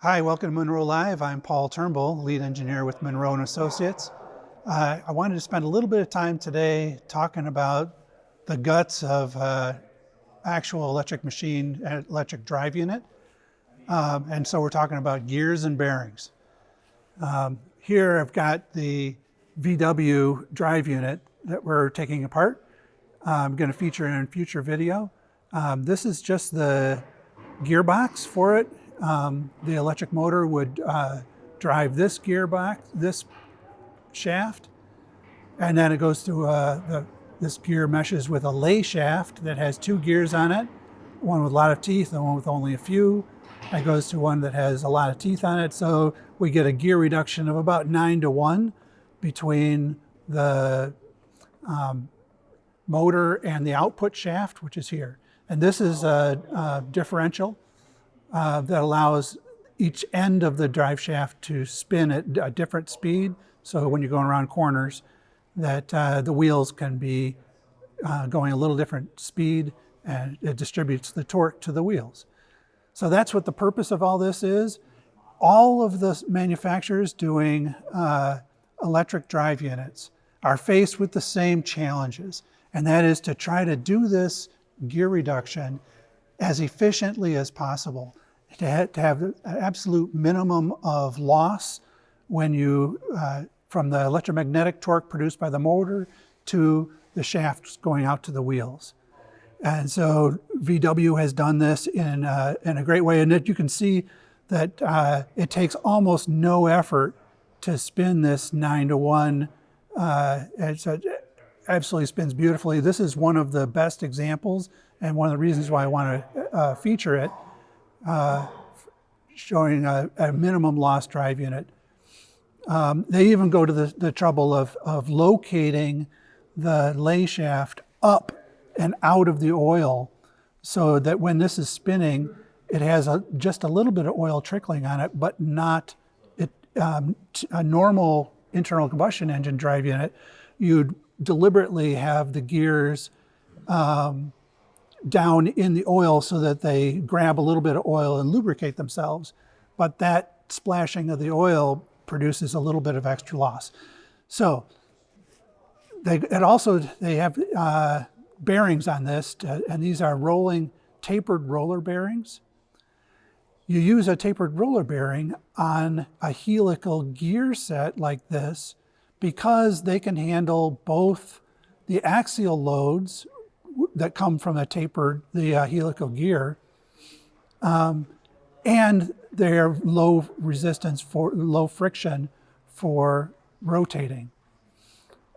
Hi, welcome to Munro Live. I'm Paul Turnbull, lead engineer with Munro Associates. I wanted to spend a little bit of time today talking about the guts of actual electric machine, electric drive unit. And so we're talking about gears and bearings. Here I've got the VW drive unit that we're taking apart. I'm going to feature in a future video. This is just the gearbox for it. The electric motor would drive this gearbox, this shaft, and then it goes to this gear meshes with a lay shaft that has two gears on it, one with a lot of teeth and one with only a few. It goes to one that has a lot of teeth on it, so we get a gear reduction of about 9-to-1 between the motor and the output shaft, which is here. And this is a differential that allows each end of the drive shaft to spin at a different speed. So when you're going around corners, that the wheels can be going a little different speed, and it distributes the torque to the wheels. So that's what the purpose of all this is. All of the manufacturers doing electric drive units are faced with the same challenges, and that is to try to do this gear reduction as efficiently as possible, to have an absolute minimum of loss when you, from the electromagnetic torque produced by the motor to the shafts going out to the wheels. And so VW has done this in a great way, and you can see that it takes almost no effort to spin this 9-to-1. It absolutely spins beautifully. This is one of the best examples, and one of the reasons why I want to feature it, showing a minimum loss drive unit. They even go to the trouble of locating the lay shaft up and out of the oil, so that when this is spinning, it has just a little bit of oil trickling on it, but not a normal internal combustion engine drive unit. You'd deliberately have the gears down in the oil so that they grab a little bit of oil and lubricate themselves. But that splashing of the oil produces a little bit of extra loss. So they have bearings on this, and these are tapered roller bearings. You use a tapered roller bearing on a helical gear set like this because they can handle both the axial loads that come from the helical gear, and they're low resistance low friction for rotating,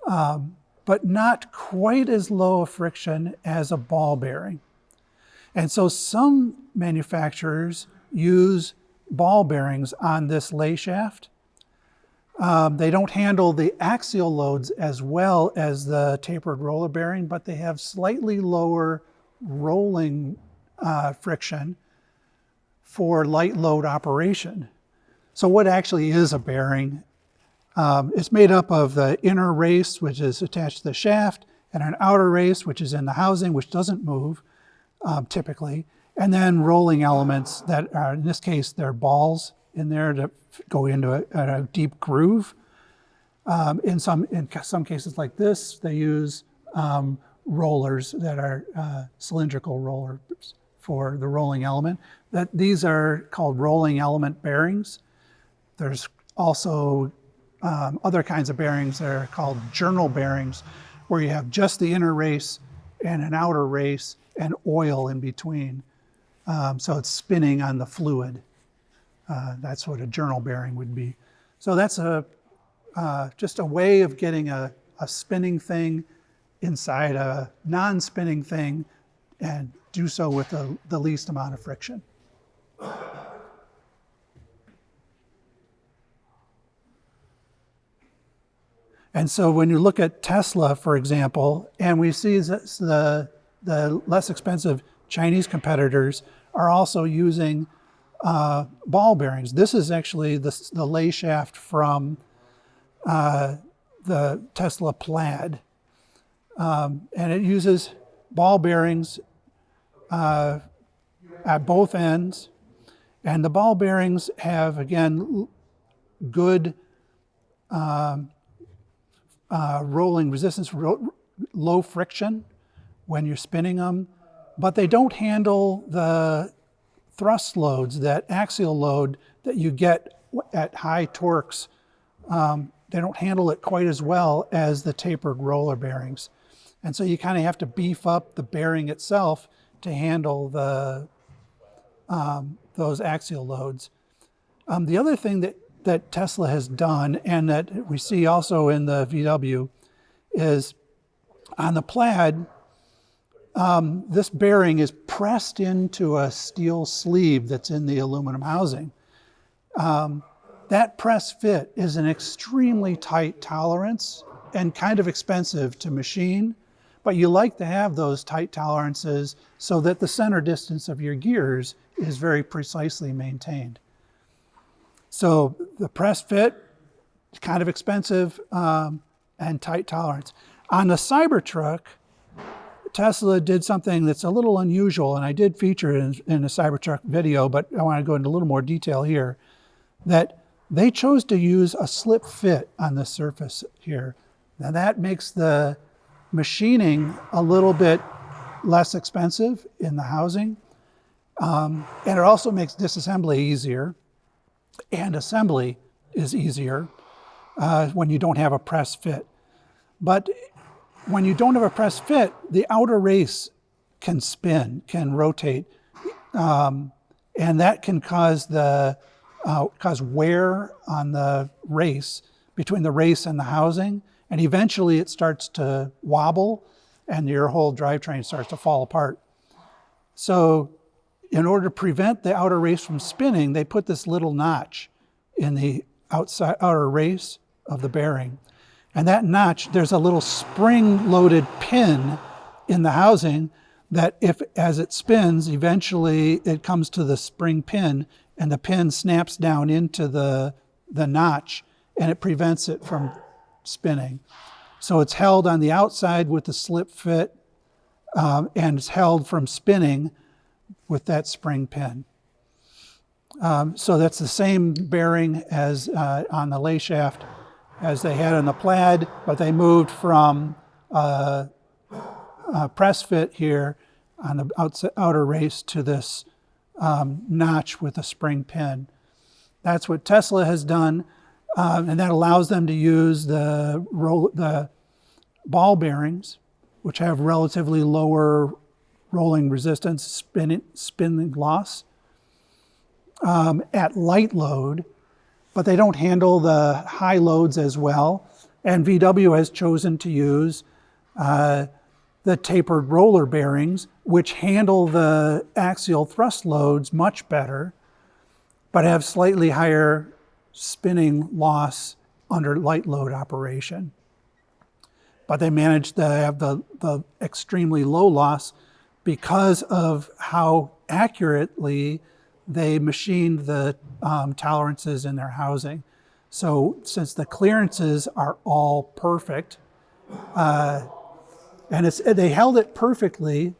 but not quite as low a friction as a ball bearing. And so some manufacturers use ball bearings on this lay shaft. They don't handle the axial loads as well as the tapered roller bearing, but they have slightly lower rolling friction for light load operation. So what actually is a bearing? It's made up of the inner race, which is attached to the shaft, and an outer race, which is in the housing, which doesn't move typically, and then rolling elements that are, in this case, they're balls in there to go into a deep groove. In some cases like this, they use rollers that are cylindrical rollers for the rolling element. These are called rolling element bearings. There's also other kinds of bearings that are called journal bearings, where you have just the inner race and an outer race and oil in between. So it's spinning on the fluid. That's what a journal bearing would be. So that's just a way of getting a spinning thing inside a non-spinning thing, and do so with the least amount of friction. And so when you look at Tesla, for example, and we see the less expensive Chinese competitors are also using ball bearings. This is actually the lay shaft from the Tesla Plaid. And it uses ball bearings at both ends, And the ball bearings have, again, good rolling resistance, low friction when you're spinning them, but they don't handle the thrust loads, that axial load that you get at high torques. They don't handle it quite as well as the tapered roller bearings. And so you kind of have to beef up the bearing itself to handle the those axial loads. The other thing that Tesla has done, and that we see also in the VW, is on the Plaid, this bearing is pressed into a steel sleeve that's in the aluminum housing. That press fit is an extremely tight tolerance and kind of expensive to machine, but you like to have those tight tolerances so that the center distance of your gears is very precisely maintained. So the press fit is kind of expensive and tight tolerance. On the Cybertruck, Tesla did something that's a little unusual, and I did feature it in a Cybertruck video, but I want to go into a little more detail here, that they chose to use a slip fit on the surface here. Now that makes the machining a little bit less expensive in the housing, and it also makes disassembly easier, and assembly is easier when you don't have a press fit. But when you don't have a press fit, the outer race can spin, can rotate, and that can cause wear on the race, between the race and the housing, and eventually it starts to wobble and your whole drivetrain starts to fall apart. So in order to prevent the outer race from spinning, they put this little notch in the outer race of the bearing. And that notch, there's a little spring-loaded pin in the housing that as it spins, eventually it comes to the spring pin and the pin snaps down into the notch and it prevents it from spinning. So it's held on the outside with the slip fit and it's held from spinning with that spring pin. So that's the same bearing as on the lay shaft as they had on the Plaid, but they moved from a press fit here on the outer race to this notch with a spring pin. That's what Tesla has done, and that allows them to use the ball bearings, which have relatively lower rolling resistance, spinning loss, at light load, but they don't handle the high loads as well. And VW has chosen to use the tapered roller bearings, which handle the axial thrust loads much better, but have slightly higher spinning loss under light load operation. But they managed to have the extremely low loss because of how accurately they machined the tolerances in their housing. So since the clearances are all perfect, and they held it perfectly,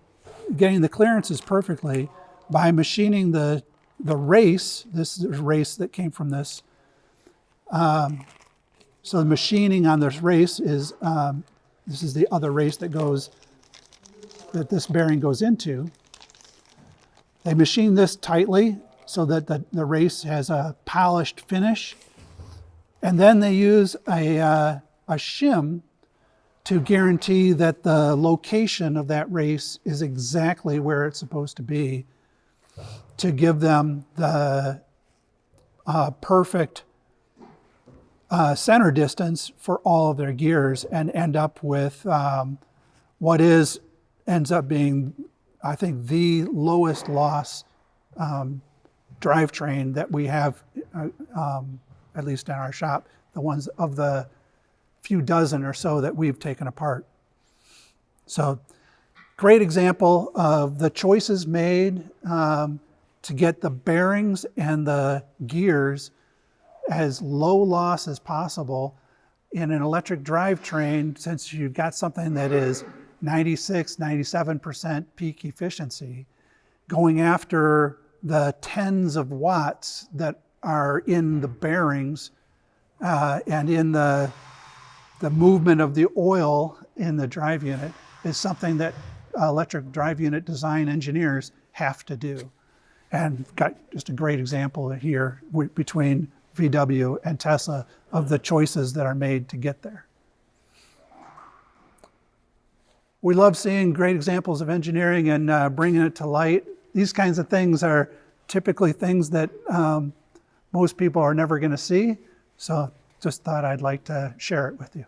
getting the clearances perfectly by machining the race. This is a race that came from this. So the machining on this race is, this is the other race that this bearing goes into. They machine this tightly so that the race has a polished finish. And then they use a shim to guarantee that the location of that race is exactly where it's supposed to be, to give them the perfect center distance for all of their gears and end up with what ends up being, I think, the lowest loss drivetrain that we have, at least in our shop, the ones of the few dozen or so that we've taken apart. So great example of the choices made to get the bearings and the gears as low loss as possible in an electric drivetrain, since you've got something that is 96, 97% peak efficiency, going after the tens of watts that are in the bearings and in the movement of the oil in the drive unit is something that electric drive unit design engineers have to do. And got just a great example here between VW and Tesla of the choices that are made to get there. We love seeing great examples of engineering and bringing it to light. These kinds of things are typically things that most people are never going to see. So just thought I'd like to share it with you.